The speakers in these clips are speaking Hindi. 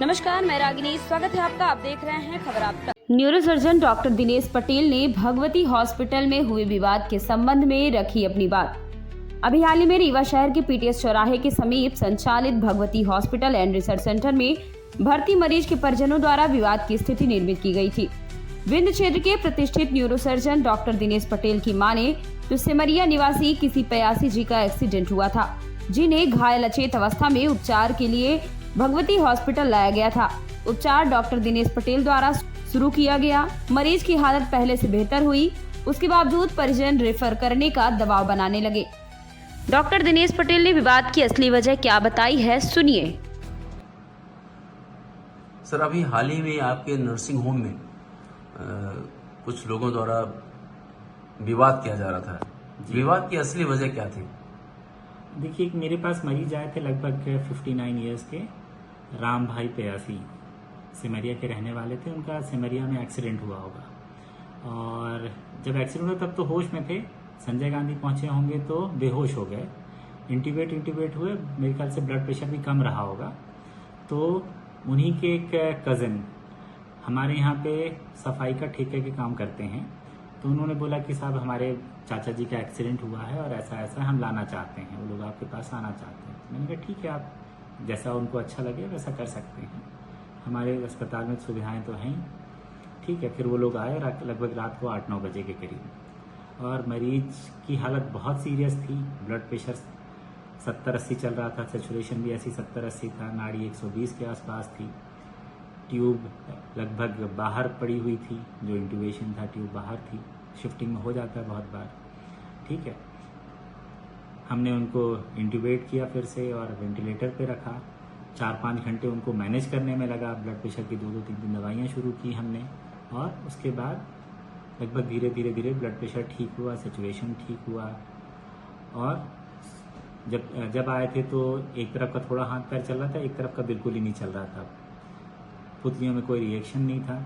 नमस्कार, मैं रागिनी। स्वागत है आपका। आप देख रहे हैं खबर आपका। न्यूरोसर्जन डॉक्टर दिनेश पटेल ने भगवती हॉस्पिटल में हुए विवाद के संबंध में रखी अपनी बात। अभी हाल ही में रीवा शहर के पीटीएस चौराहे के समीप संचालित Bhagwati hospital and research centre में भर्ती मरीज के परिजनों द्वारा विवाद की स्थिति निर्मित की गई थी। विंध्य क्षेत्र के प्रतिष्ठित न्यूरोसर्जन डॉक्टर दिनेश पटेल की माने तो सिमरिया निवासी किसी पयासी जी का एक्सीडेंट हुआ था, जिन्हें घायल अचेत अवस्था में उपचार के लिए भगवती हॉस्पिटल लाया गया था। उपचार डॉक्टर दिनेश पटेल द्वारा शुरू किया गया। मरीज की हालत पहले से बेहतर हुई, उसके बावजूद परिजन रेफर करने का दबाव बनाने लगे। डॉक्टर दिनेश पटेल ने विवाद की असली वजह क्या बताई है, सुनिए। सर, अभी हाल ही में आपके नर्सिंग होम में कुछ लोगों द्वारा विवाद किया जा रहा था। विवाद की असली वजह क्या थी? देखिए, मेरे पास मरीज आए थे लगभग 59 इयर्स के, राम भाई पयासी, सिमरिया के रहने वाले थे। उनका सिमरिया में एक्सीडेंट हुआ होगा और जब एक्सीडेंट हुआ तब तो होश में थे। संजय गांधी पहुंचे होंगे तो बेहोश हो गए, इंट्यूबेट हुए। मेरे ख्याल से ब्लड प्रेशर भी कम रहा होगा। तो उन्हीं के एक कज़न हमारे यहाँ पे सफाई का ठेके के काम करते हैं, तो उन्होंने बोला कि साहब, हमारे चाचा जी का एक्सीडेंट हुआ है और ऐसा ऐसा हम लाना चाहते हैं, वो लोग आपके पास आना चाहते हैं। मैंने कहा ठीक है, आप जैसा उनको अच्छा लगे वैसा कर सकते हैं, हमारे अस्पताल में सुविधाएं तो हैं। ठीक है, फिर वो लोग आए लगभग रात को 8-9 बजे के करीब, और मरीज की हालत बहुत सीरियस थी। ब्लड प्रेशर 70-80 चल रहा था, सेचुरेशन भी ऐसी 70-80 था, नाड़ी 120 के आसपास थी, ट्यूब लगभग बाहर पड़ी हुई थी, जो इंट्यूबेशन था ट्यूब बाहर थी। शिफ्टिंग में हो जाता है बहुत बार। ठीक है, हमने उनको इंट्यूबेट किया फिर से और वेंटिलेटर पे रखा। 4-5 घंटे उनको मैनेज करने में लगा। ब्लड प्रेशर की 2-3 दवाइयाँ शुरू की हमने, और उसके बाद लगभग धीरे धीरे ब्लड प्रेशर ठीक हुआ, सिचुएशन ठीक हुआ। और जब आए थे तो एक तरफ का थोड़ा हाथ पैर चल रहा था, एक तरफ का बिल्कुल ही नहीं चल रहा था, पुतलियों में कोई रिएक्शन नहीं था।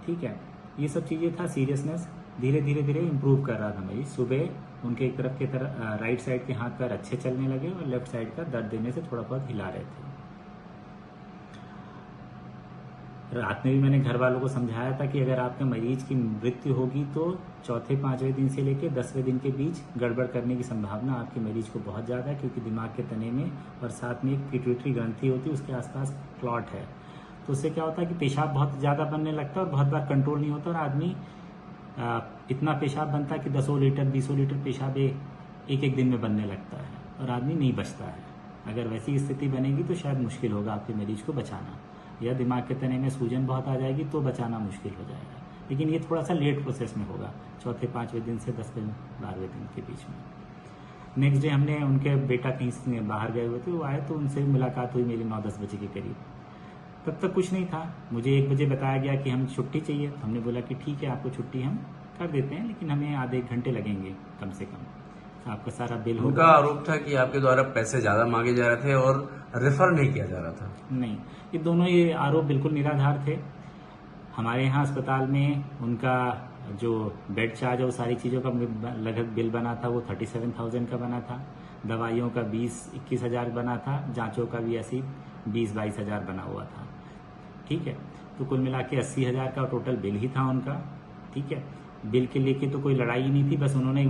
ठीक है, ये सब चीज़ें था, सीरियसनेस धीरे धीरे इम्प्रूव कर रहा था मरीज। सुबह उनके एक तरफ के राइट साइड के हाथ पैर अच्छे चलने लगे और लेफ्ट साइड का दर्द देने से थोड़ा बहुत हिला रहे थे। रात में भी मैंने घर वालों को समझाया था कि अगर आपके मरीज की मृत्यु होगी तो 4-5वें दिन से लेकर 10वें दिन के बीच गड़बड़ करने की संभावना आपके मरीज को बहुत ज़्यादा है, क्योंकि दिमाग के तने में और साथ में एक पिट्यूटरी ग्रंथि होती है, उसके आसपास क्लॉट है। तो उससे क्या होता है कि पेशाब बहुत ज़्यादा बनने लगता है और बहुत बार कंट्रोल नहीं होता, और आदमी इतना पेशाब बनता है कि 10 लीटर 20 लीटर पेशाब एक दिन में बनने लगता है और आदमी नहीं बचता है। अगर वैसी स्थिति बनेगी तो शायद मुश्किल होगा आपके मरीज को बचाना, या दिमाग के तने में सूजन बहुत आ जाएगी तो बचाना मुश्किल हो जाएगा। लेकिन ये थोड़ा सा लेट प्रोसेस में होगा, 4-5वें दिन से 10वें-12वें दिन के बीच में। नेक्स्ट डे हमने उनके बेटा कहीं से बाहर गए हुए थे, वो आए तो उनसे मुलाकात हुई मेरी 9-10 बजे के करीब। तब तक कुछ नहीं था। मुझे 1 बजे बताया गया कि हम छुट्टी चाहिए, तो हमने बोला कि ठीक है, आपको छुट्टी हम कर देते हैं, लेकिन हमें आधे 1 घंटे लगेंगे कम से कम, तो आपका सारा बिल होगा। उनका आरोप था कि आपके द्वारा पैसे ज्यादा मांगे जा रहे थे और रेफर नहीं किया जा रहा था। नहीं, ये दोनों ये आरोप बिल्कुल निराधार थे। हमारे यहाँ अस्पताल में उनका जो बेड चार्ज है, वो सारी चीज़ों का लगभग बिल बना था, वो 37,000 का बना था। दवाइयों का 20-21 हज़ार बना था, जांचों का भी ऐसी 20-22 हज़ार बना हुआ था। ठीक है, तो कुल मिला के 80 हज़ार का टोटल बिल ही था उनका। ठीक है, बिल के लेके तो कोई लड़ाई ही नहीं थी, बस उन्होंने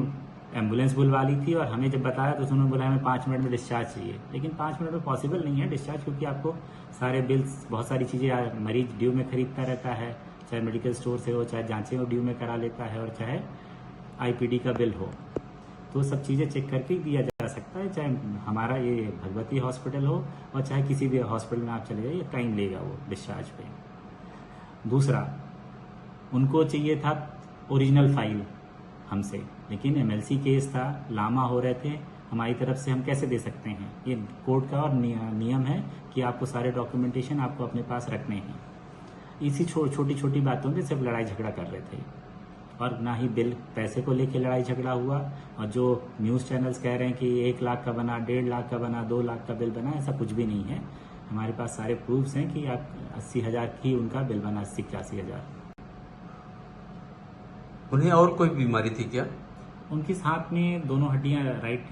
एम्बुलेंस बुलवा ली थी, और हमें जब बताया तो उन्होंने बोला हमें 5 मिनट में डिस्चार्ज चाहिए। लेकिन 5 मिनट में पॉसिबल नहीं है डिस्चार्ज, क्योंकि आपको सारे बिल्स, बहुत सारी चीज़ें मरीज ड्यू में खरीदता रहता है, चाहे मेडिकल स्टोर से हो, चाहे जांचें हो ड्यू में करा लेता है, और चाहे IPD का बिल हो, तो सब चीज़ें चेक करके दिया जा सकता है। चाहे हमारा ये भगवती हॉस्पिटल हो और चाहे किसी भी हॉस्पिटल में आप चले जाइए, टाइम लेगा वो डिस्चार्ज पे। दूसरा, उनको चाहिए था ओरिजिनल फाइल हमसे, लेकिन MLC केस था, लामा हो रहे थे, हमारी तरफ से हम कैसे दे सकते हैं? ये कोर्ट का और नियम है कि आपको सारे डॉक्यूमेंटेशन आपको अपने पास रखने हैं। इसी छोटी छोटी बातों पे सिर्फ लड़ाई झगड़ा कर रहे थे, और ना ही बिल पैसे को लेके लड़ाई झगड़ा हुआ। और जो न्यूज़ चैनल्स कह रहे हैं कि 1 लाख का बना, 1.5 लाख का बना, 2 लाख का बिल बना, ऐसा कुछ भी नहीं है। हमारे पास सारे प्रूफ्स हैं कि आप 80 हज़ार की उनका बिल बना, 80-81 हज़ार। उन्हें और कोई बीमारी थी क्या? उनके हाथ में दोनों हड्डियां, राइट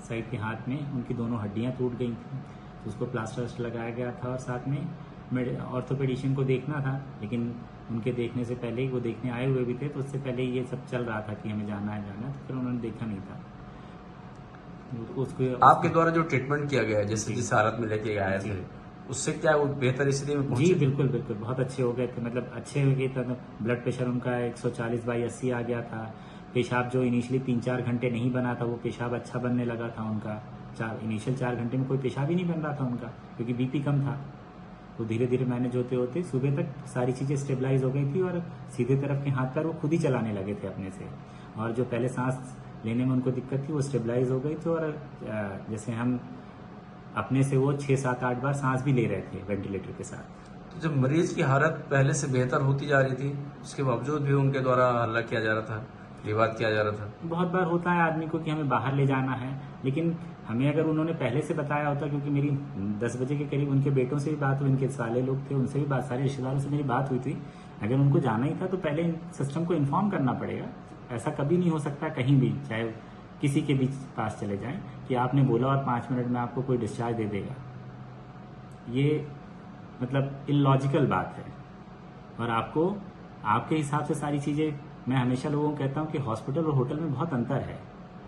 साइड के हाथ में उनकी दोनों हड्डियां टूट गई थी, तो उसको प्लास्टर लगाया गया था और साथ में ऑर्थोपेडिशियन को देखना था, लेकिन उनके देखने से पहले ही वो देखने आए हुए भी थे, तो उससे पहले ही ये सब चल रहा था कि हमें जाना है, तो फिर उन्होंने देखा नहीं था उसको। आपके द्वारा जो ट्रीटमेंट किया गया है, जैसे जिस हालत में लेके आए थे, उससे क्या वो बेहतर स्थिति में पहुंचे? जी बिल्कुल बिल्कुल, बहुत अच्छे हो गए थे, मतलब अच्छे हो गए थे। ब्लड प्रेशर उनका 140/80 आ गया था। पेशाब जो इनिशियली 3-4 घंटे नहीं बना था, वो पेशाब अच्छा बनने लगा था उनका। इनिशियल 4 घंटे में कोई पेशाब ही नहीं बन रहा था उनका, क्योंकि बीपी कम था। तो धीरे धीरे मैनेज होते होते सुबह तक सारी चीज़ें स्टेबलाइज हो गई थी और सीधे तरफ के हाथ पैर वो खुद ही चलाने लगे थे अपने से। और जो पहले सांस लेने में उनको दिक्कत थी वो स्टेबलाइज हो गई थी, और जैसे हम अपने से वो 6-7-8 बार सांस भी ले रहे थे वेंटिलेटर के साथ। तो जब मरीज की हालत पहले से बेहतर होती जा रही थी, उसके बावजूद भी उनके द्वारा हल्ला किया जा रहा था, विवाद किया जा रहा था। बहुत बार होता है आदमी को कि हमें बाहर ले जाना है, लेकिन हमें अगर उन्होंने पहले से बताया होता, क्योंकि मेरी 10 बजे के करीब उनके बेटों से भी बात हुई, उनके साले लोग थे उनसे भी बात, सारे रिश्तेदारों से मेरी बात हुई थी। अगर उनको जाना ही था तो पहले सिस्टम को इन्फॉर्म करना पड़ेगा। ऐसा कभी नहीं हो सकता कहीं भी, चाहे किसी के भी पास चले जाएं, कि आपने बोला और 5 मिनट में आपको कोई डिस्चार्ज दे देगा। ये मतलब इलॉजिकल बात है। और आपको आपके हिसाब से सारी चीज़ें, मैं हमेशा लोगों को कहता हूँ कि हॉस्पिटल और होटल में बहुत अंतर है।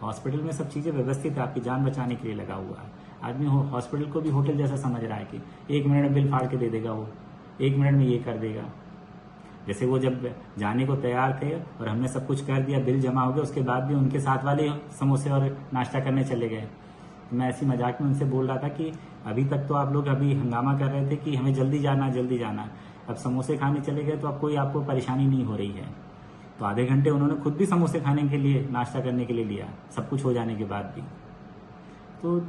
हॉस्पिटल में सब चीज़ें व्यवस्थित है, आपकी जान बचाने के लिए लगा हुआ है। आदमी हॉस्पिटल को भी होटल जैसा समझ रहा है कि 1 मिनट में बिल फाड़ के दे देगा, वो 1 मिनट में ये कर देगा। जैसे वो जब जाने को तैयार थे और हमने सब कुछ कर दिया, बिल जमा हो गया, उसके बाद भी उनके साथ वाले समोसे और नाश्ता करने चले गए। तो मैं ऐसी मजाक में उनसे बोल रहा था कि अभी तक तो आप लोग अभी हंगामा कर रहे थे कि हमें जल्दी जाना, अब समोसे खाने चले गए तो अब कोई आपको परेशानी नहीं हो रही है। तो आधे घंटे उन्होंने खुद भी समोसे खाने के लिए, नाश्ता करने के लिए लिया, सब कुछ हो जाने के बाद भी। तो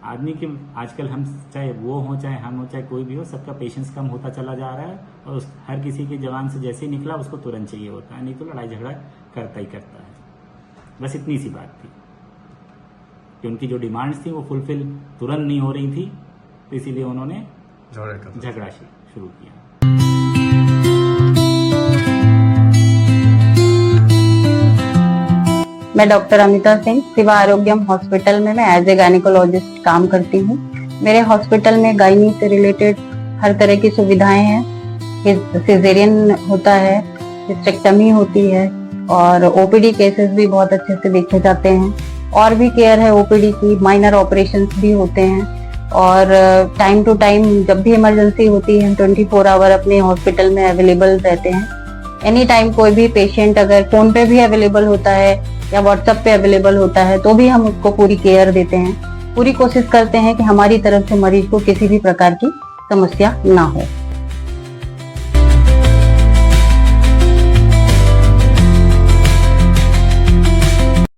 आदमी के आजकल, हम चाहे वो हो चाहे हम हो चाहे कोई भी हो, सबका पेशेंस कम होता चला जा रहा है, और हर किसी की जवान से जैसे ही निकला उसको तुरंत चाहिए होता है, नहीं तो लड़ाई झगड़ा करता ही करता है। बस इतनी सी बात थी कि उनकी जो डिमांड्स थी वो फुलफिल तुरंत नहीं हो रही थी, तो इसीलिए उन्होंने झगड़ा शुरू किया। मैं डॉक्टर अमिता सिंह शिवा आरोग्यम हॉस्पिटल में मैं एज ए गायनिकोलॉजिस्ट काम करती हूँ। मेरे हॉस्पिटल में गायनी से रिलेटेड हर तरह की सुविधाएं हैं। सिजेरियन होता है, हिस्टेक्टमी होती है, और ओपीडी केसेस भी बहुत अच्छे से देखे जाते हैं। और भी केयर है ओपीडी की, माइनर ऑपरेशंस भी होते हैं, और टाइम टू टाइम जब भी इमरजेंसी होती है 24 आवर अपने हॉस्पिटल में अवेलेबल रहते हैं। एनी टाइम कोई भी पेशेंट अगर फोन पे भी अवेलेबल होता है या व्हाट्सएप पे अवेलेबल होता है तो भी हम उसको पूरी केयर देते हैं। पूरी कोशिश करते हैं कि हमारी तरफ से मरीज को किसी भी प्रकार की समस्या ना हो।